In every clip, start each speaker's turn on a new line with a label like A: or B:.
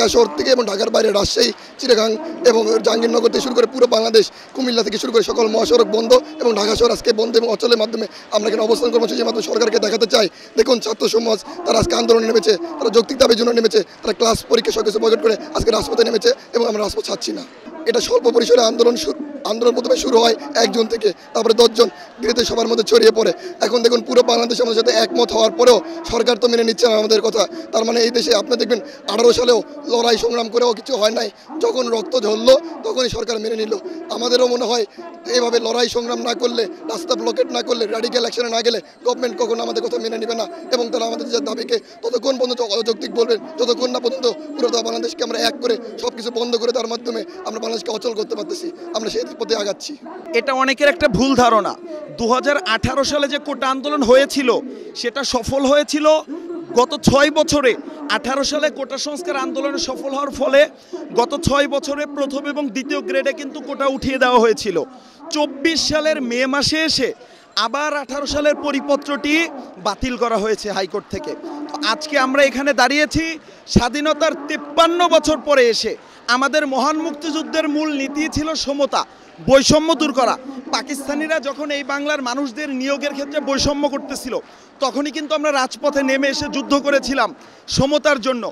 A: ঢাকা শহর থেকে এবং ঢাকার বাইরে রাজশাহী, চিটাগাং এবং জাহাঙ্গীরনগর থেকে শুরু করে পুরো বাংলাদেশ, কুমিল্লা থেকে শুরু করে সকল মহাসড়ক বন্ধ এবং ঢাকা শহর আজকে বন্ধ এবং অচলের মাধ্যমে আমরা এখানে অবস্থান কর্মসূচির মাধ্যমে সরকারকে দেখাতে চাই, দেখুন ছাত্র সমাজ তারা আজকে আন্দোলনে নেমেছে, তারা যৌক্তিক দাবির জন্য নেমেছে, তারা ক্লাস পরীক্ষা সব কিছু বয়কট করে আজকে রাজপথে নেমেছে এবং আমরা রাজপথ ছাড়ছি না। এটা স্বল্প পরিসরে আন্দোলন প্রথমে শুরু হয় 1 জন থেকে, তারপরে 10 জন ধীরে ধীরে সবার মধ্যে ছড়িয়ে পড়ে। এখন দেখুন পুরো বাংলাদেশ আমাদের সাথে একমত হওয়ার পরেও সরকার তো মেনে নিচ্ছে না আমাদের কথা। তার মানে এই দেশে আপনি দেখবেন 18 সালেও লড়াই সংগ্রাম করেও কিছু হয় নাই, যখন রক্ত ঝরলো তখনই সরকার মেনে নিল। আমাদেরও মনে হয় এইভাবে লড়াই সংগ্রাম না করলে, রাস্তা ব্লকেট না করলে, র্যাডিক্যাল অ্যাকশনে না গেলে গভর্নমেন্ট কখনো আমাদের কথা মেনে নেবে না এবং তারা আমাদের যে দাবিকে ততক্ষণ পর্যন্ত অযৌক্তিক বলবেন যতক্ষণ না পর্যন্ত পুরো বাংলাদেশকে আমরা এক করে সব কিছু বন্ধ করে তার মাধ্যমে আমরা বাংলাদেশকে অচল করতে পারতেছি। আমরা সেই পথে আগাচ্ছি।
B: এটা অনেকের একটা ভুল ধারণা। 2018 সালে যে কোটা আন্দোলন হয়েছিল সেটা সফল হয়েছিল গত 6 বছরে। 18 সালে কোটা সংস্কার আন্দোলনে সফল হওয়ার ফলে গত 6 বছরে প্রথম এবং দ্বিতীয় গ্রেডে কিন্তু কোটা উঠিয়ে দেওয়া হয়েছিল। 24 সালের মে মাসে এসে আবার 18 সালের পরিপত্রটি বাতিল করা হয়েছে হাইকোর্ট থেকে। আজকে আমরা এখানে দাঁড়িয়েছি স্বাধীনতার 53 বছর পরে এসে। আমাদের মহান মুক্তিযুদ্ধের মূল নীতি ছিল সমতা, বৈষম্য দূর করা। পাকিস্তানিরা যখন এই বাংলার মানুষদের নিয়োগের ক্ষেত্রে বৈষম্য করতেছিল তখনই কিন্তু আমরা রাজপথে নেমে এসে যুদ্ধ করেছিলাম সমতার জন্য।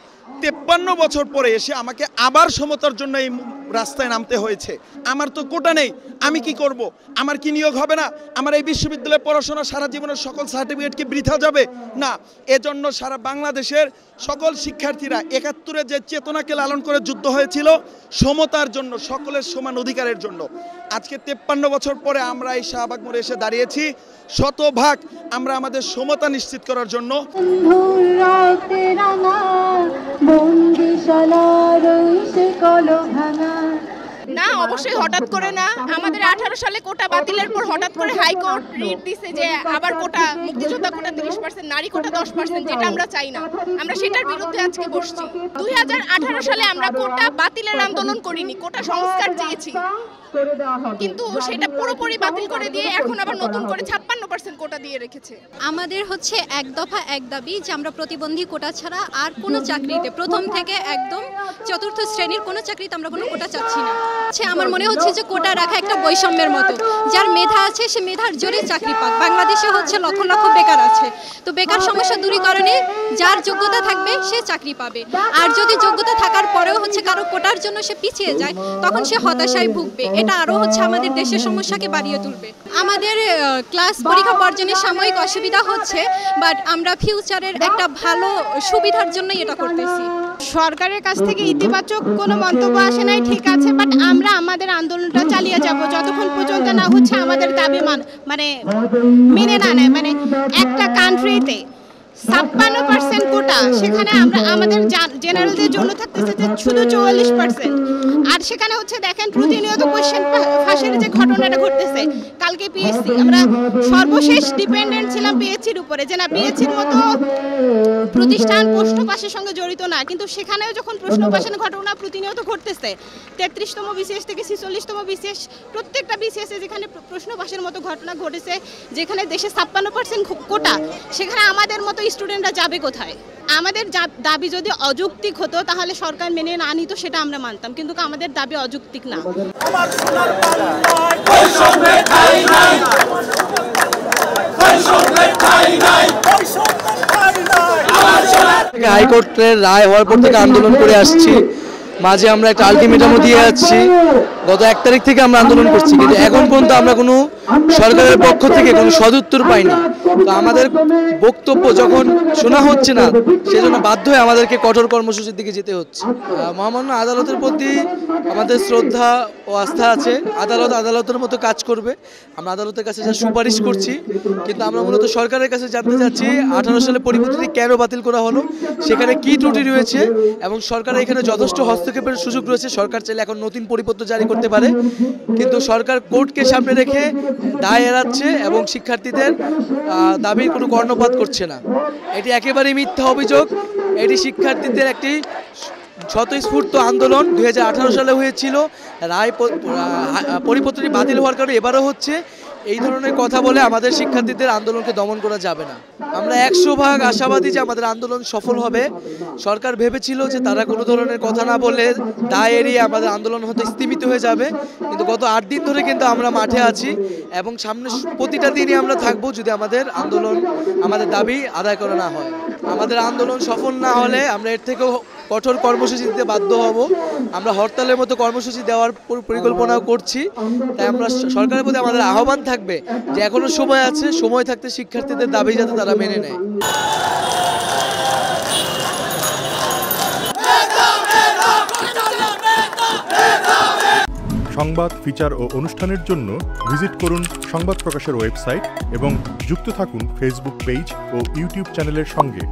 B: 53 বছর পরে এসে আমাকে আবার সমতার জন্য এই রাস্তায় নামতে হয়েছে। আমার তো কোটা নেই, আমি কি করব? আমার কি নিয়োগ হবে না? আমার এই বিশ্ববিদ্যালয়ে পড়াশোনা সারা জীবনের সকল সার্টিফিকেট কি বৃথা যাবে? না, এজন্য সারা বাংলাদেশের সকল শিক্ষার্থীরা 71-এ যে চেতনাকে লালন করে যুদ্ধ হয়েছিল সমতার জন্য, সকলের সমান অধিকারের জন্য। আজকে 53 বছর পরে আমরা এই শাহবাগ মোড়ে এসে দাঁড়িয়েছি শতভাগ আমরা আমাদের সমতা নিশ্চিত করার জন্য।
C: না, অবশ্যই হঠাৎ করে না। আমাদের 18 সালে কোটা বাতিলের পর হঠাৎ করে হাইকোর্ট রিট দিছে যে আবার কোটা, মুক্তিযোদ্ধা কোটা 30%, নারী কোটা 10%, যেটা আমরা চাই না। আমরা সেটার বিরুদ্ধে আজকে বসছি। 2018 সালে আমরা কোটা বাতিলের আন্দোলন করিনি, কোটা সংস্কার চেয়েছি, কিন্তু সেটা পুরোপুরি বাতিল করে দিয়ে এখন আবার নতুন করে 56% কোটা দিয়ে রেখেছে।
D: আমাদের হচ্ছে এক দফা এক দাবি যে আমরা প্রতিবন্ধী কোটা ছাড়া আর কোনো চাকরিতে, প্রথম থেকে একদম চতুর্থ শ্রেণীর কোনো চাকরিতে আমরা কোনো কোটা চাচ্ছি না। আমার মনে হচ্ছে যে কোটা রাখা একটা বৈষম্যের মতো। যার মেধা আছে সে মেধার জোরে চাকরি পাক। বাংলাদেশে হচ্ছে লক্ষ লক্ষ বেকার আছে, তো বেকার সমস্যা দূরীকরণে যার যোগ্যতা থাকবে সে চাকরি পাবে। আর যদি যোগ্যতা থাকার পরেও হচ্ছে কারো কোটার জন্য সে পিছিয়ে যায় তখন সে হতাশায় ভুগবে। এটা আরও হচ্ছে আমাদের দেশের সমস্যাকে বাড়িয়ে তুলবে। আমাদের ক্লাস পরীক্ষা বর্জনের সাময়িক অসুবিধা হচ্ছে, বাট আমরা ফিউচারের একটা ভালো সুবিধার জন্যই এটা করতেছি।
C: সরকারের কাছ থেকে ইতিবাচক কোনো মন্তব্য আসে নাই, ঠিক আছে, বাট আমরা আমাদের আন্দোলনটা চালিয়ে যাব যতক্ষণ পর্যন্ত না হচ্ছে আমাদের দাবি মানে মেনে না নেয়। মানে একটা কান্ট্রিতে 56% কোটা, সেখানে আমরা আমাদের জেনারেলদের জন্য থাকতেছে যে শুধু 44%। আর সেখানে হচ্ছে দেখেন প্রতিনিয়ত কোয়েশ্চেন ফাঁসের যে ঘটনাটা ঘটতেছে। কালকে পিএসসি, আমরা সর্বশেষ ডিপেন্ডেন্ট ছিলাম পিএসসির উপরে, যে না পিএসসির মতো প্রতিষ্ঠান প্রশ্ন পাশের সঙ্গে জড়িত না, কিন্তু সেখানেও যখন প্রশ্ন পাশের ঘটনা প্রতিনিয়ত ঘটতেছে, 33তম বিসিএস থেকে 46তম বিসিএস, প্রত্যেকটা বিসিএসে যেখানে প্রশ্ন পাশের মতো ঘটনা ঘটেছে, যেখানে দেশে 56% কোটা, সেখানে আমাদের মতো স্টুডেন্টরা যাবে কোথায়? আমাদের দাবি যদি অযৌক্তিক হতো তাহলে সরকার মেনে না নিত, সেটা আমরা মানতাম, কিন্তু আমাদের দাবি অযৌক্তিক না।
E: হাইকোর্টের রায় হওয়ার পর থেকে আন্দোলন করে আসছি, মাঝে আমরা একটা আলটিমেটামও দিয়ে যাচ্ছি। গত 1 তারিখ থেকে আমরা আন্দোলন করছি, কিন্তু এখন পর্যন্ত আমরা কোনো সরকারের পক্ষ থেকে কোনো সদুত্তর পাইনি। তো আমাদের বক্তব্য যখন শোনা হচ্ছে না, সেজন্য বাধ্য হয়ে আমাদেরকে কঠোর কর্মসূচির দিকে যেতে হচ্ছে। মহামান্য আদালতের প্রতি আমাদের শ্রদ্ধা ও আস্থা আছে। আদালত আদালতের মতো কাজ করবে। আমরা আদালতের কাছে যা সুপারিশ করছি, কিন্তু আমরা মূলত সরকারের কাছে জানতে চাচ্ছি 18 সালে পরিপত্রটি কেন বাতিল করা হলো, সেখানে কী ত্রুটি রয়েছে, এবং সরকারের এখানে যথেষ্ট হস্তক্ষেপের সুযোগ রয়েছে। সরকার চাইলে এখন নতুন পরিপত্র জারি করতে পারে, কিন্তু সরকার কোর্টকে সামনে রেখে দায় এড়াচ্ছে এবং শিক্ষার্থীদের দাবির কোনো কর্ণপাত করছে না। এটি একেবারেই মিথ্যা অভিযোগ। এটি শিক্ষার্থীদের একটি স্বতঃস্ফূর্ত আন্দোলন 2018 সালে হয়েছিল। রায় পরিপত্রটি বাতিল হওয়ার কারণে এবারও হচ্ছে। এই ধরনের কথা বলে আমাদের শিক্ষার্থীদের আন্দোলনকে দমন করা যাবে না। আমরা 100% আশাবাদী যে আমাদের আন্দোলন সফল হবে। সরকার ভেবেছিল যে তারা কোনো ধরনের কথা না বলে দায় এড়িয়ে আমাদের আন্দোলন হয়তো স্থগিত হয়ে যাবে, কিন্তু গত 8 দিন ধরে কিন্তু আমরা মাঠে আছি এবং সামনে প্রতিটা দিনই আমরা থাকবো যদি আমাদের আন্দোলন, আমাদের দাবি আদায় করা না হয়। আমাদের আন্দোলন সফল না হলে আমরা এর থেকেও কঠোর কর্মসূচি দিতে বাধ্য হব। আমরা হরতালের মতো কর্মসূচি দেওয়ার পরিকল্পনাও করছি। তাই আমরা সরকারের প্রতি আমাদের আহ্বান থাকবে যে এখনো সময় আছে, সময় থাকতে শিক্ষার্থীদের দাবি যাতে তারা মেনে নেয়।
F: সংবাদ, ফিচার ও অনুষ্ঠানের জন্য ভিজিট করুন সংবাদ প্রকাশের ওয়েবসাইট এবং যুক্ত থাকুন ফেসবুক পেজ ও ইউটিউব চ্যানেলের সঙ্গে।